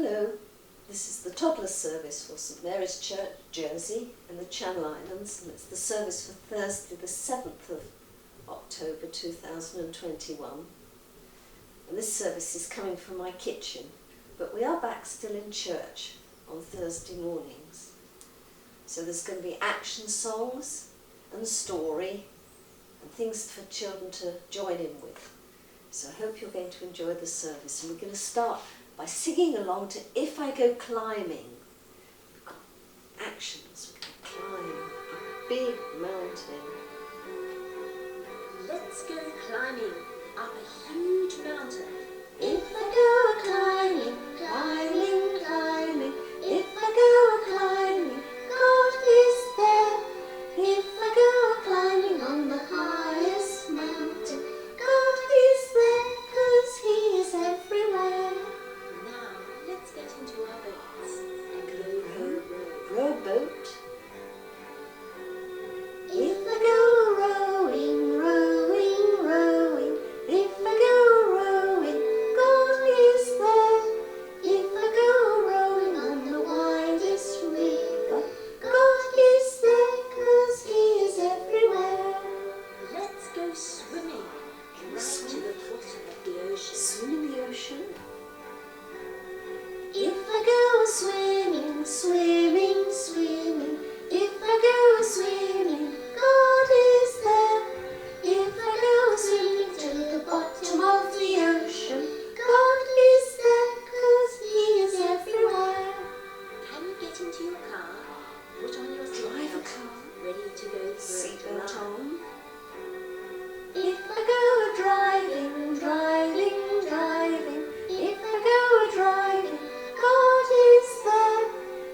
Hello, this is the Toddlers service for St Mary's Church, Jersey and the Channel Islands, and it's the service for Thursday the 7th of October 2021. And this service is coming from my kitchen, but we are back still in church on Thursday mornings. So there's going to be action songs and story and things for children to join in with. So I hope you're going to enjoy the service, and we're going to start by singing along to If I Go Climbing. We've got actions, we're going to climb a big mountain. Let's go climbing up a huge mountain. If I go climbing, climbing, climbing, if I go climbing, God is there. If I go climbing on the highest mountain, God is there, 'cause He is everywhere. Now, let's get into our boats and go Row boat. If I go rowing, rowing, rowing, if I go rowing, God is there. If I go rowing on the widest river, God is there, 'cause He is everywhere. Let's go swimming right to the bottom of the ocean. Swim in the ocean. If I go swimming, swimming, swimming, if I go swimming, God is there. If I go swimming to the bottom of the ocean, God is there, 'cause He is everywhere. Can you get into your car? Put on your Drive a seatbelt, car. ready to go for a Seatbelt drive. on. If I go driving, driving, driving, if I go driving, God is there.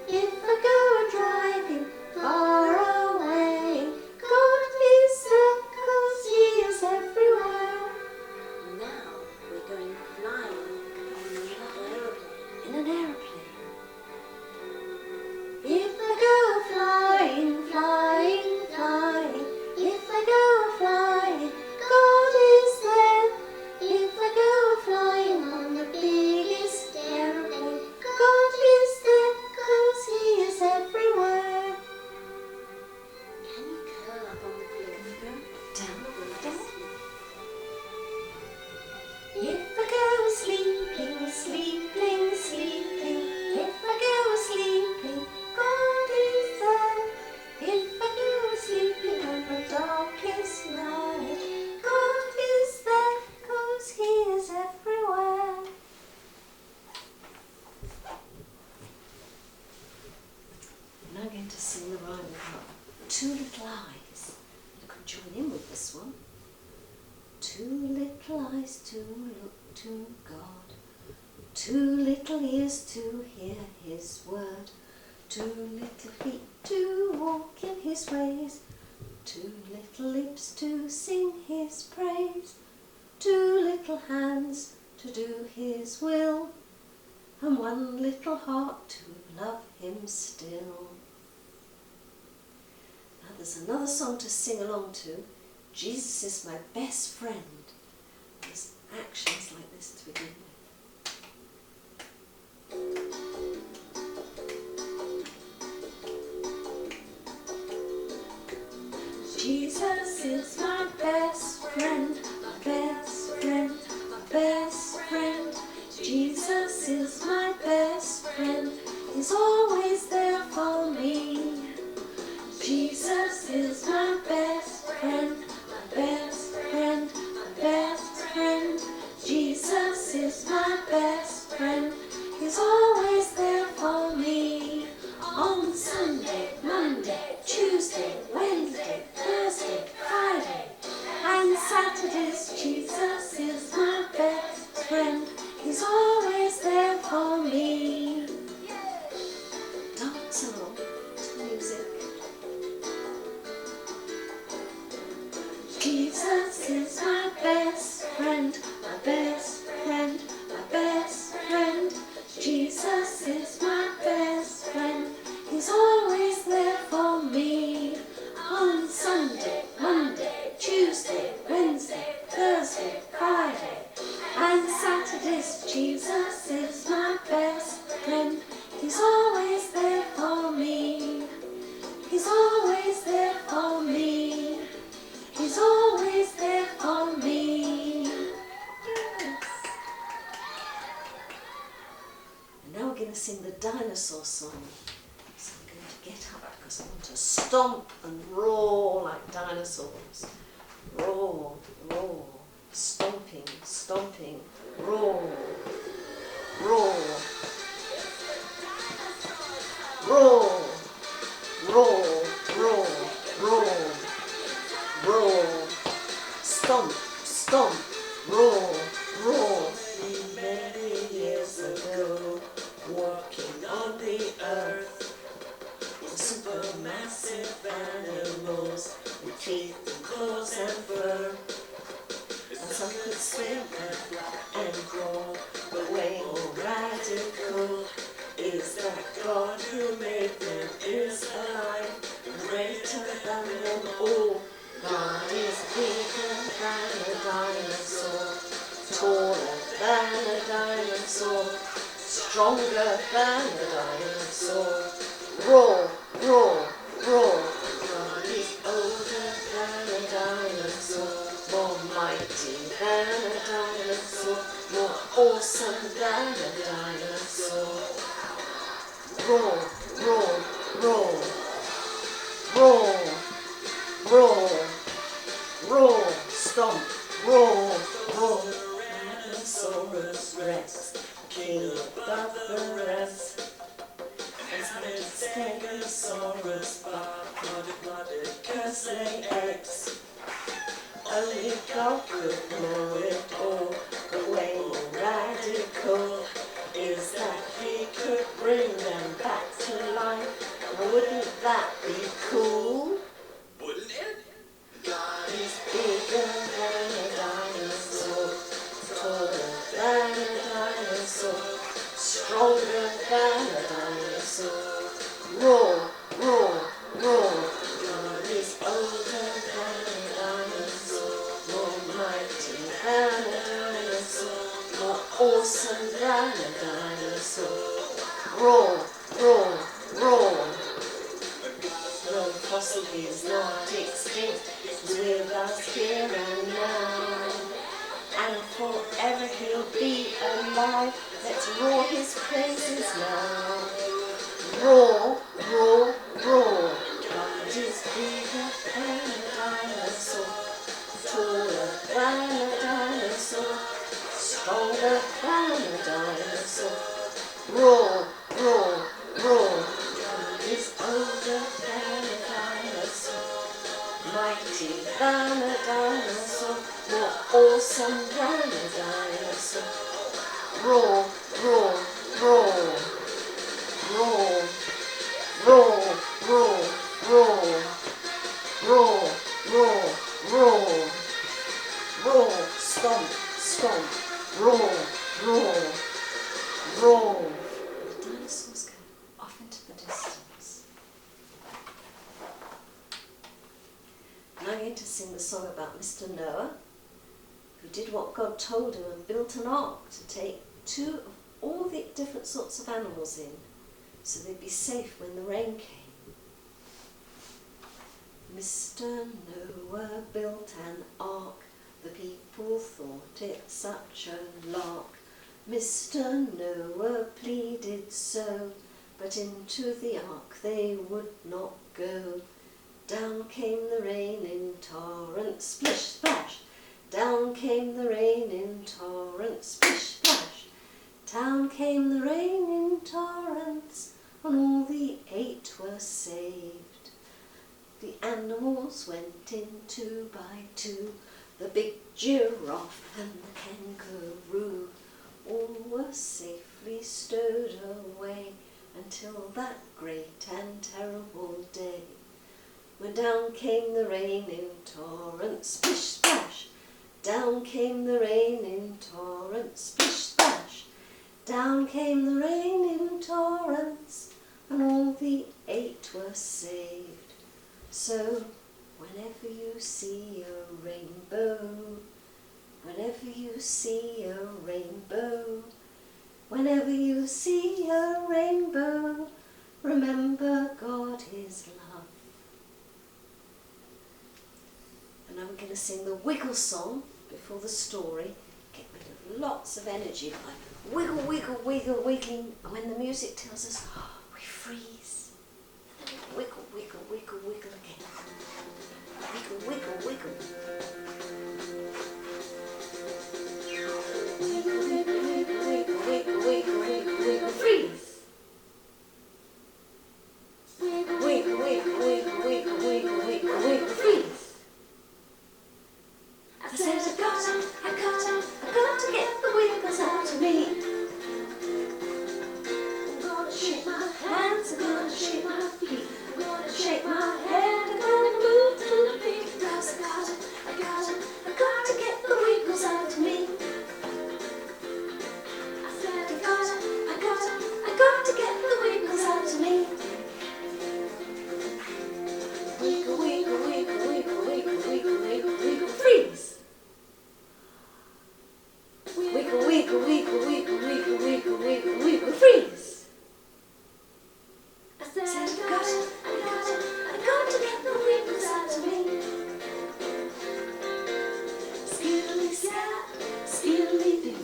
If I go driving far away, God is there, 'cause He is everywhere. Now we're going flying on an aeroplane. In an aeroplane. If I go flying, flying, flying, if I go flying, God is there. If I go flying on the biggest aeroplane, God is there, 'cause He is everywhere. Can you curl up on the floor? Down, Down. If I go sleeping, sleeping, sleeping, if I go sleeping, God is there. If I go sleeping on the darkest night, God is there, 'cause He is everywhere. And I'm going to sing the rhyme about 2 little eyes. You can join in with this one. 2 little eyes to look to God, 2 little ears to hear His word, 2 little feet to walk in His ways, 2 little lips to sing His praise, 2 little hands to do His will, and 1 little heart to love Him still. Now there's another song to sing along to. Jesus is my best friend. There's actions like this to begin with. Jesus is my best friend, my best friend, my best friend. Jesus is my best friend. He's always there for me. Jesus is my best friend. Best friend, my best friend. Jesus is my best friend. He's always there for me. On Sunday, Monday, Tuesday, Wednesday, Thursday, Friday, and Saturdays. Jesus is my best friend. He's always there for me. Dance along to music. Jesus is my best friend, my best friend, my best friend. Jesus is my best friend. He's always there for me. On Sunday, Monday, Tuesday, Wednesday, Thursday, Friday, and Saturdays. Jesus is my best we're going to sing the dinosaur song. So I'm going to get up because I want to stomp and roar like dinosaurs. Roar, roar, stomping, stomping, roar, roar, roar, roar, roar, roar, roar, stomp, stomp, roar, roar. Many years ago, walking on the earth, supermassive animals with teeth and claws and fur. And some could swim and fly and crawl, but way more radical is that God who made them is alive and greater than them all. God is bigger than a dinosaur, taller than a dinosaur, stronger than a dinosaur. Roar, roar, roar. God is older than a dinosaur, more mighty than a dinosaur, more awesome than a dinosaur. Roar, roar, roar, roar, roar, roar, stomp, roar, roar. Dinosaurus Rex, king above the rest. Stegosaurus bark, blooded, curse lay eggs. Only God could know it all, but way more radical is that he could bring them back to life. Wouldn't that be cool? Wouldn't it? God is bigger than a dinosaur, taller than a dinosaur, stronger than a dinosaur. Roar, roar, roar. God is older than a dinosaur, more mighty than a dinosaur, more awesome than a dinosaur. Roar, roar, roar. The fossil is not extinct, he's with us here and now, and forever he'll be alive. Let's roar his praises now. Roar, roar, roar. God is bigger than a dinosaur, taller than a dinosaur, stronger than a dinosaur. Roar, roar, roar. God is older than a dinosaur, mighty than a dinosaur, more awesome than a dinosaur. Roar, roar, roar. Roar, roar, roar, roar, roar, roar, roar, roar, stomp, stomp, roar, roar, roar. The dinosaurs go off into the distance. And I'm going to sing the song about Mr. Noah, who did what God told him and built an ark to take two of all the different sorts of animals in, so they'd be safe when the rain came. Mr. Noah built an ark, the people thought it such a lark. Mr. Noah pleaded so, but into the ark they would not go. Down came the rain in torrents, splish splash. Down came the rain in torrents, splish splash. Down came the rain in torrents, and all the 8 were saved. The animals went in 2 by 2, the big giraffe and the kangaroo. All were safely stowed away until that great and terrible day, when down came the rain in torrents, splish splash. Down came the rain in torrents, splish splash. Down came the rain in torrents, and all the 8 were saved. So, whenever you see a rainbow, whenever you see a rainbow, whenever you see a rainbow, remember God is love. And now we're going to sing the wiggle song before the story, get rid of lots of energy by wiggle, wiggle, wiggle, wiggling. And when the music tells us, oh, we freeze. And then we wiggle, wiggle, wiggle, wiggle again. Wiggle, wiggle, wiggle. Wiggle, wiggle, wiggle, wiggle, wiggle, wiggle, wiggle, freeze. Wiggle, wiggle, wiggle, wiggle, wiggle, wiggle, wiggle, wiggle, freeze. I said I got to get the wiggles out of me. I'm gonna shake my hands, I'm gonna shake my feet, I'm gonna shake my head, I'm gonna move to the beat. Because I got to get the wiggles out of me. I said I got to get the wiggles out of me. Wiggle, wiggle, wiggle, wiggle, wiggle, wiggle, wiggle, wiggle, freeze. Wiggle, wiggle, wiggle, wiggle, wiggle, wiggle, wiggle, wiggle, freeze. I said I got to get the wiggles out of me. Skiddly scat, skiddly doo.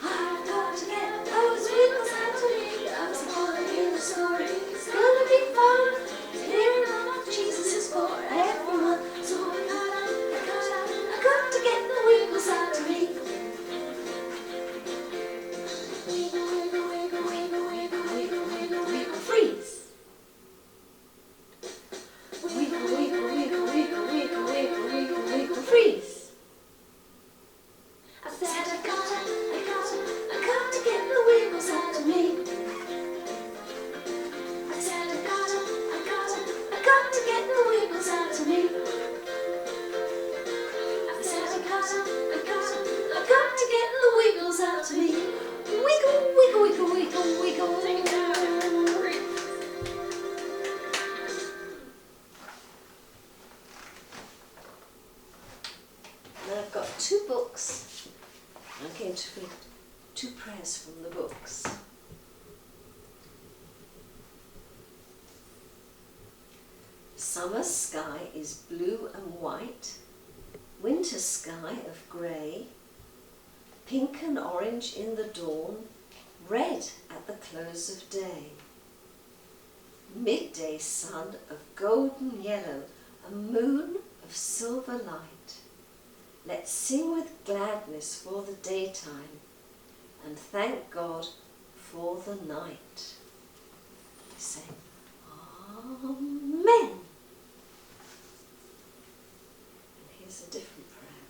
I got to get those wiggles out of me. I'm gonna hear a story. It's gonna be fun. Hearing what Jesus is for everyone. So I got to get the wiggles out of me. Wiggle, wiggle, wiggle, wiggle, wiggle, wiggle, wiggle, wiggle, freeze. Wiggle, wiggle, wiggle, wiggle, wiggle, wiggle, wiggle, wiggle, freeze. I said I got to get the wiggles out of me. I said I got to get the wiggles out of me. I said I got to get the wiggles out of me. Wiggle, wiggle, wiggle, wiggle, wiggle. Now I've got two books. I'm going to read two prayers from the books. Summer sky is blue and white, winter sky of grey, pink and orange in the dawn, red at the close of day. Midday sun of golden yellow, a moon of silver light. Let's sing with gladness for the daytime and thank God for the night. We say, Amen. And here's a different prayer.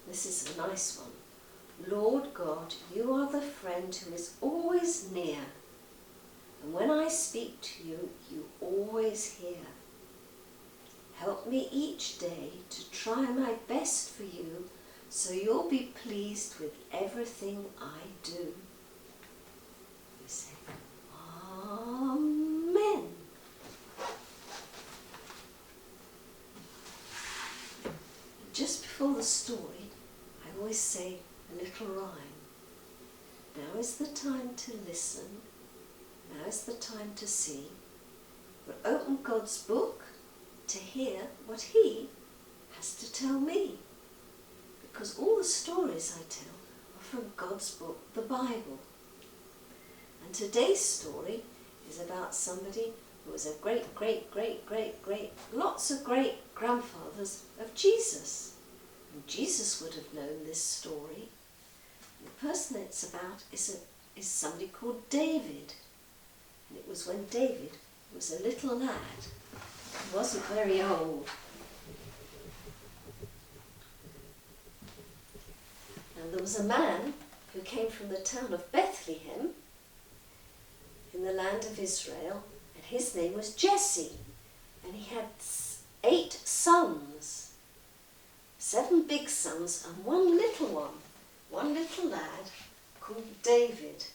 This is a nice one. Lord God, you are the friend who is always near, and when I speak to you, you always hear. Help me each day to try my best for you, so you'll be pleased with everything I do. We say, Amen. Just before the story, I always say a little rhyme. Now is the time to listen. Now is the time to see. We'll open God's book to hear what He has to tell me. Because all the stories I tell are from God's book, the Bible. And today's story is about somebody who was a great, lots of great grandfathers of Jesus. And Jesus would have known this story. And the person it's about is somebody called David. And it was when David was a little lad. He wasn't very old. Now there was a man who came from the town of Bethlehem in the land of Israel, and his name was Jesse. And he had 8 sons, 7 big sons and 1 little lad called David.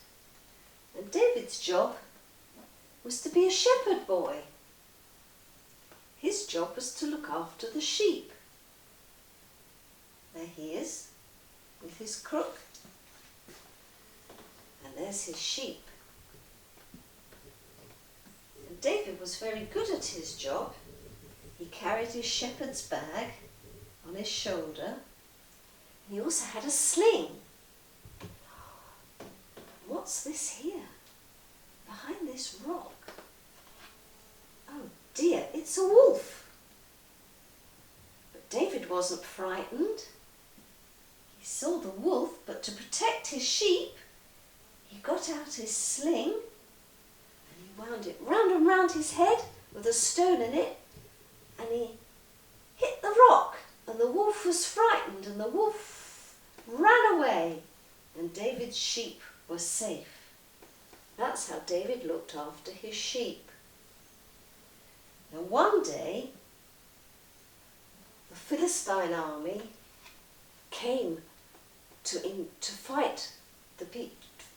And David's job was to be a shepherd boy. His job was to look after the sheep. There he is, with his crook. And there's his sheep. And David was very good at his job. He carried his shepherd's bag on on his shoulder. He also had a sling. What's this here? Behind this rock? Oh dear, it's a wolf. But David wasn't frightened. He saw the wolf, but to protect his sheep, he got out his sling and he wound it round and round his head with a stone in it, and he hit the rock, and the wolf was frightened, and the wolf ran away, and David's sheep were safe. That's how David looked after his sheep. Now one day, the Philistine army came to fight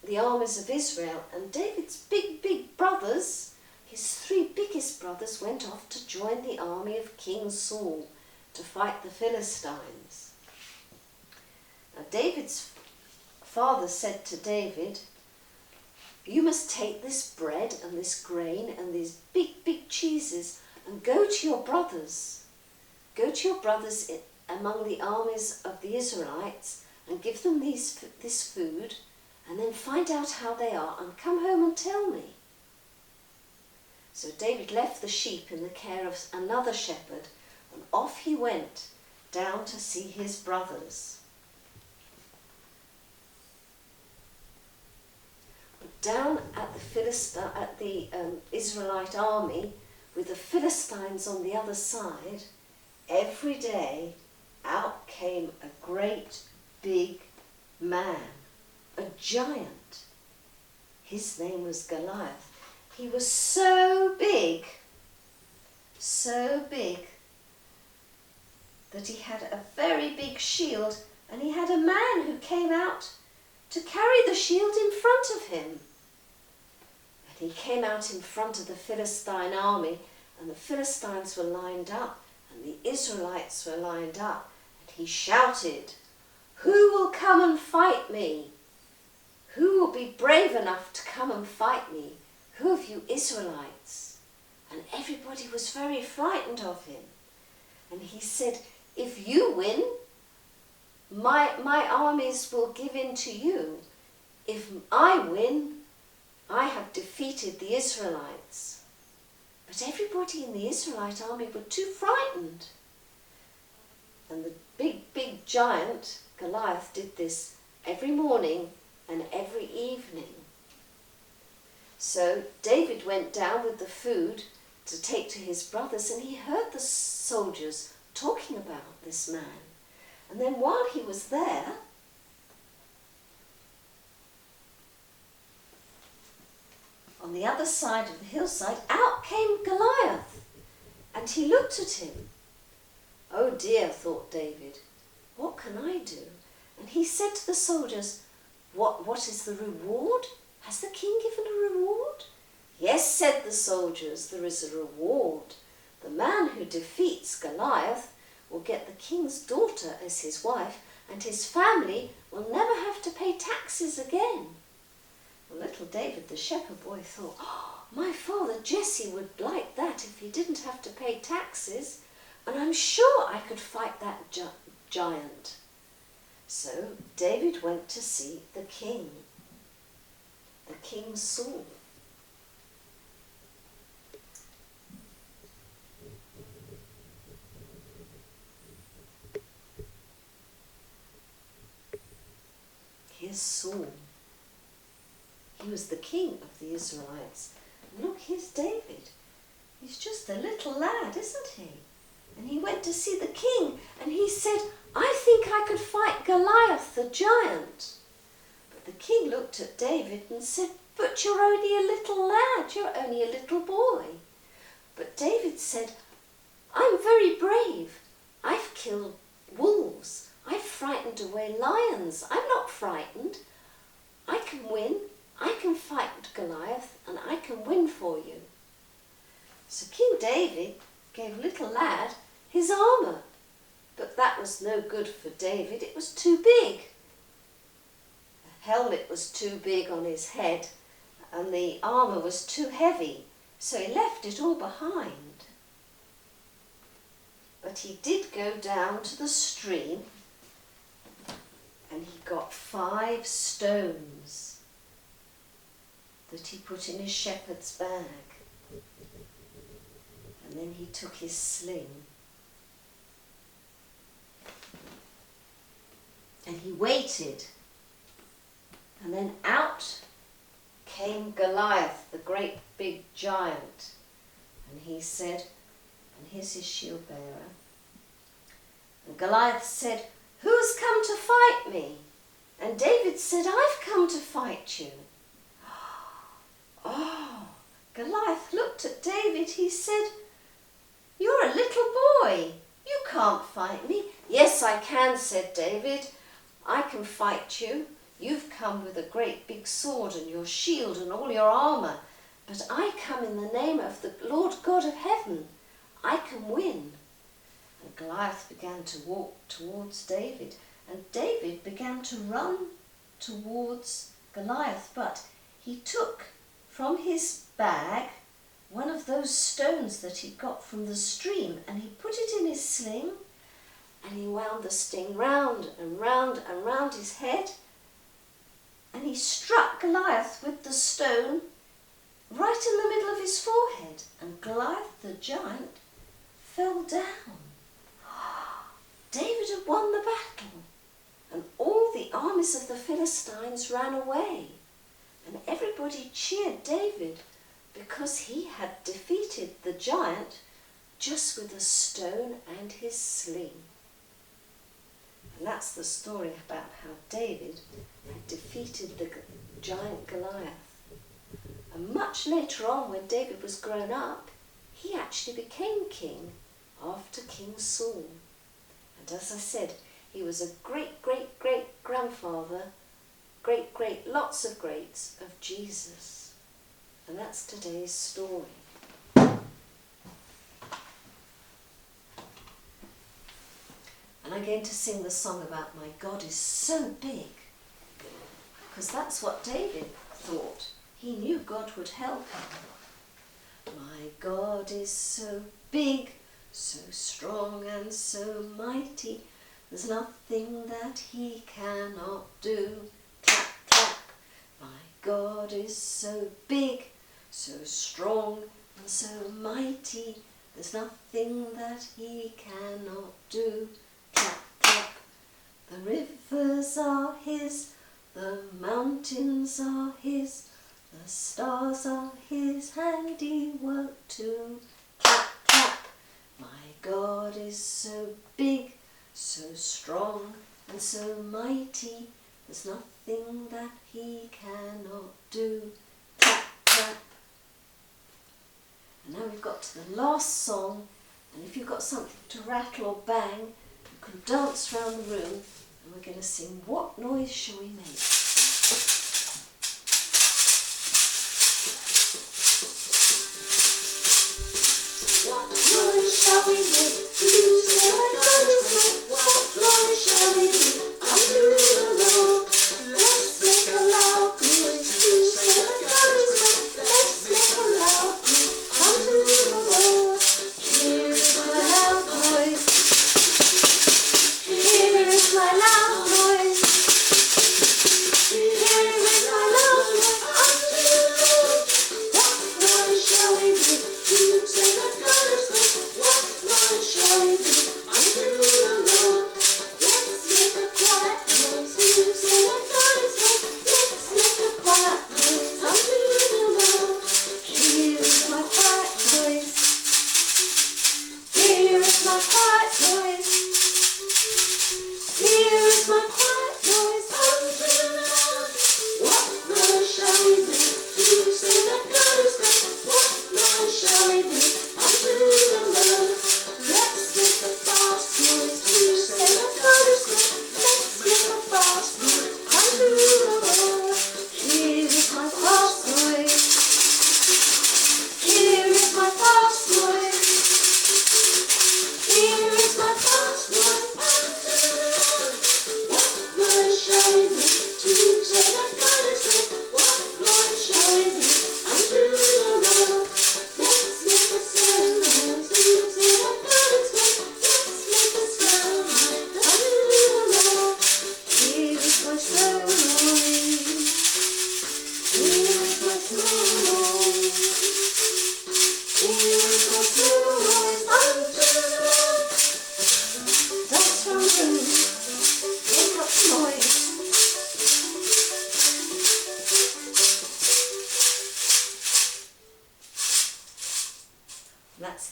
the armies of Israel, and David's big brothers, his three biggest brothers, went off to join the army of King Saul to fight the Philistines. Now David's father said to David, "You must take this bread and this grain and these big cheeses and go to your brothers. Go to your brothers among the armies of the Israelites and give them this food, and then find out how they are and come home and tell me." So David left the sheep in the care of another shepherd, and off he went down to see his brothers. But down at the Israelite army, with the Philistines on the other side, every day out came a great big man, a giant. His name was Goliath. He was so big that he had a very big shield, and he had a man who came out to carry the shield in front of him. And he came out in front of the Philistine army, and the Philistines were lined up, and the Israelites were lined up, and he shouted, "Who will come and fight me? Who will be brave enough to come and fight me? Who of you Israelites?" And everybody was very frightened of him. And he said, "If you win, my armies will give in to you. If I win, I have defeated the Israelites." But everybody in the Israelite army were too frightened. And the big giant, Goliath, did this every morning and every evening. So David went down with the food to take to his brothers, and he heard the soldiers talking about this man. And then while he was there, on the other side of the hillside, out came Goliath, and he looked at him. "Oh dear," thought David, "what can I do?" And he said to the soldiers, What is the reward? Has the king given a reward?" "Yes," said the soldiers, "there is a reward. The man who defeats Goliath will get the king's daughter as his wife, and his family will never have to pay taxes again." Well, little David, the shepherd boy, thought, "My father Jesse would like that if he didn't have to pay taxes, and I'm sure I could fight that giant." So David went to see the king Saul. Here's Saul. He was the king of the Israelites. And look, here's David. He's just a little lad, isn't he? And he went to see the king, and he said, "I think I could fight Goliath the giant." But the king looked at David and said, "But you're only a little lad, you're only a little boy." But David said, "I'm very brave. I've killed wolves. I've frightened away lions. I'm not frightened. I can win. I can fight Goliath, and I can win for you." So King David gave little lad his armour, but that was no good for David. It was too big. The helmet was too big on his head, and the armour was too heavy, so he left it all behind. But he did go down to the stream and he got 5 stones that he put in his shepherd's bag. And then he took his sling and he waited. And then out came Goliath, the great big giant. And he said, and here's his shield bearer. And Goliath said, "Who has come to fight me?" And David said, "I've come to fight you." Oh, Goliath looked at David. He said, "You're a little boy. You can't fight me." "Yes, I can," said David. "I can fight you. You've come with a great big sword and your shield and all your armour. But I come in the name of the Lord God of heaven. I can win." And Goliath began to walk towards David. And David began to run towards Goliath. But he took from his bag one of those stones that he got from the stream, and he put it in his sling, and he wound the sling round and round and round his head, and he struck Goliath with the stone right in the middle of his forehead, and Goliath the giant fell down. David had won the battle, and all the armies of the Philistines ran away, and everybody cheered David because he had defeated the giant just with a stone and his sling. And that's the story about how David had defeated the giant Goliath. And much later on, when David was grown up, he actually became king after King Saul. And as I said, he was a great-great-great-grandfather, great, lots of greats of Jesus. And that's today's story. And I'm going to sing the song about my God is so big, because that's what David thought. He knew God would help him. My God is so big, so strong and so mighty, there's nothing that he cannot do. Clap, clap. My God is so big, so strong and so mighty, there's nothing that he cannot do. Clap, clap. The rivers are his, the mountains are his, the stars are his handiwork too. Clap, clap. My God is so big, so strong and so mighty, there's nothing that he cannot do. Clap, clap. And now we've got to the last song, and if you've got something to rattle or bang, you can dance around the room, and we're going to sing What Noise Shall We Make? What noise shall we make to say our God is good? What noise shall we make unto the Lord? Let's make a loud noise to say our God is good. Let's make a loud noise unto the Lord. Here is my loud noise. Here is my loud noise. Here is my loud noise unto the Lord. What noise shall we make to say that God is good? What noise shall we make unto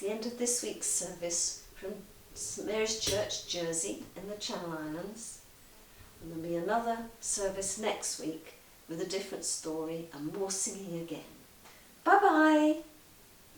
the end of this week's service from St Mary's Church, Jersey, in the Channel Islands. And there'll be another service next week with a different story and more singing again. Bye bye!